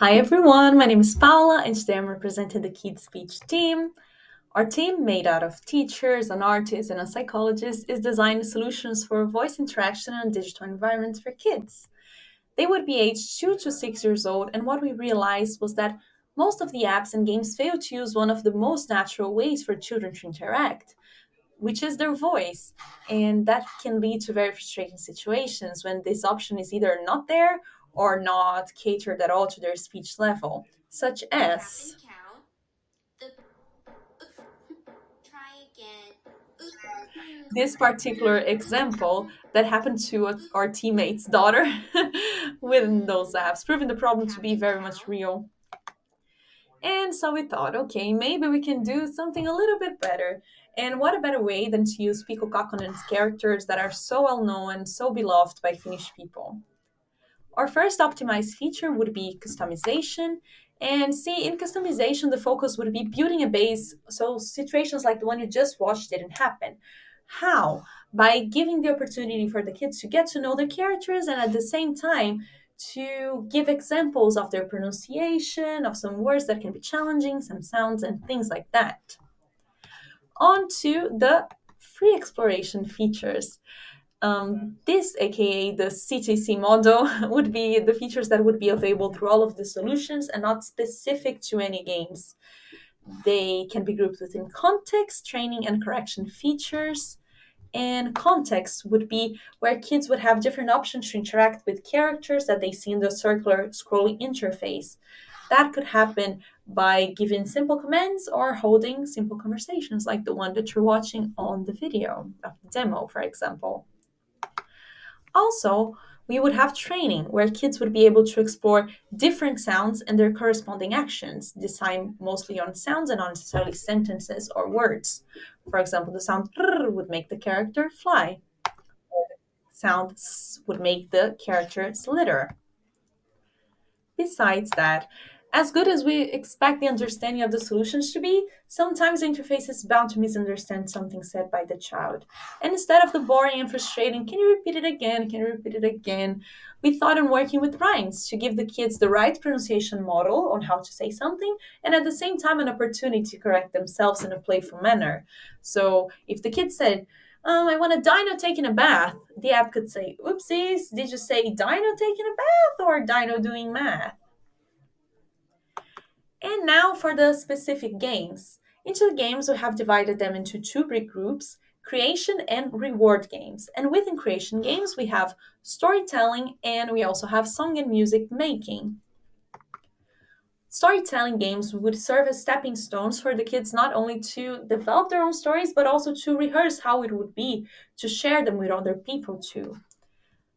Hi everyone, my name is Paula and today I'm representing the Kids Speech team. Our team, made out of teachers, an artist, and a psychologist, is designing solutions for voice interaction in digital environments for kids. They would be aged 2 to 6 years old, and what we realized was that most of the apps and games fail to use one of the most natural ways for children to interact, which is their voice. And that can lead to very frustrating situations when this option is either not there or not catered at all to their speech level, such Captain as Count, the try again. this particular example that happened to our teammate's daughter with those apps, proving the problem to be Captain very much Count. real. And so we thought, okay, maybe we can do something a little bit better. And what a better way than to use Pico Kakonen's characters that are so well known and so beloved by Finnish people. Our first optimized feature would be customization. And see, in customization, the focus would be building a base so situations like the one you just watched didn't happen. How? By giving the opportunity for the kids to get to know the characters and at the same time to give examples of their pronunciation, of some words that can be challenging, some sounds, and things like that. On to the free exploration features. This, aka the CTC model, would be the features that would be available through all of the solutions and not specific to any games. They can be grouped within context, training, and correction features. And context would be where kids would have different options to interact with characters that they see in the circular scrolling interface. That could happen by giving simple commands or holding simple conversations like the one that you're watching on the video of the demo, for example. Also, we would have training where kids would be able to explore different sounds and their corresponding actions, this time mostly on sounds and not necessarily sentences or words. For example, the sound "rrr" would make the character fly, sound "s" would make the character slither. Besides that, as good as we expect the understanding of the solutions to be, sometimes the interface is bound to misunderstand something said by the child. And instead of the boring and frustrating, can you repeat it again? Can you repeat it again? We thought on working with rhymes to give the kids the right pronunciation model on how to say something and at the same time an opportunity to correct themselves in a playful manner. So if the kid said, I want a dino taking a bath. The app could say, oopsies, did you say dino taking a bath or dino doing math? And now for the specific games. Into the games, we have divided them into two big groups, creation and reward games. And within creation games, we have storytelling and we also have song and music making. Storytelling games would serve as stepping stones for the kids not only to develop their own stories, but also to rehearse how it would be to share them with other people too.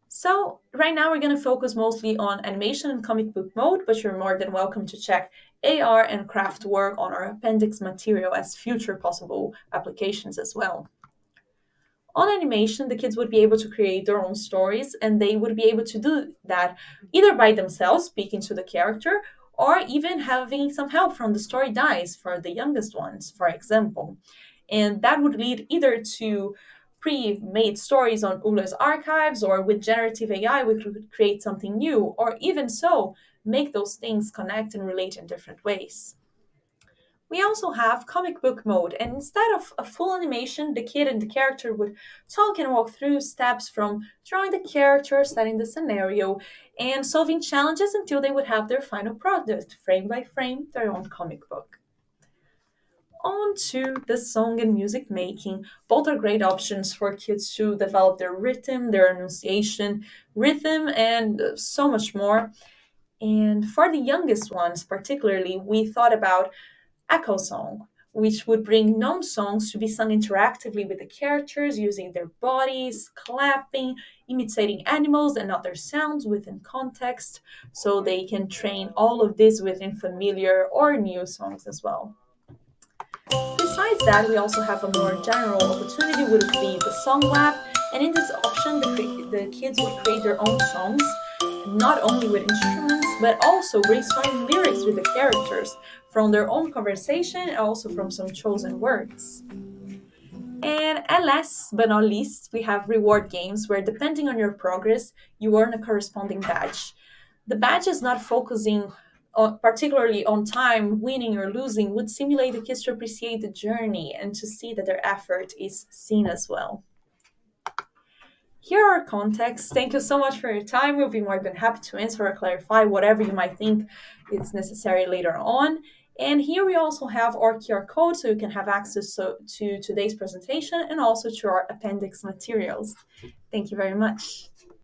So, right now we're going to focus mostly on animation and comic book mode, but you're more than welcome to check AR and craft work on our appendix material as future possible applications as well. On animation, the kids would be able to create their own stories, and they would be able to do that either by themselves, speaking to the character, or even having some help from the story dice for the youngest ones, for example. And that would lead either to pre made stories on ULA's archives, or with generative AI, we could create something new, or even so, make those things connect and relate in different ways. We also have comic book mode, and instead of a full animation, the kid and the character would talk and walk through steps from drawing the character, setting the scenario, and solving challenges until they would have their final product, frame by frame, their own comic book. On to the song and music making. Both are great options for kids to develop their rhythm, their enunciation, rhythm, and so much more. And for the youngest ones, particularly, we thought about Echo Song, which would bring known songs to be sung interactively with the characters using their bodies, clapping, imitating animals and other sounds within context, so they can train all of this within familiar or new songs as well. Besides that, we also have a more general opportunity would be the song lab, and in this option, the kids would create their own songs, not only with instruments, but also brainstorming lyrics with the characters from their own conversation and also from some chosen words. And last but not least, we have reward games where, depending on your progress, you earn a corresponding badge. The badge is not focusing particularly on time, winning or losing, would stimulate the kids to appreciate the journey and to see that their effort is seen as well. Here are our contexts. Thank you so much for your time. We'll be more than happy to answer or clarify whatever you might think is necessary later on. And here we also have our QR code so you can have access to today's presentation and also to our appendix materials. Thank you very much.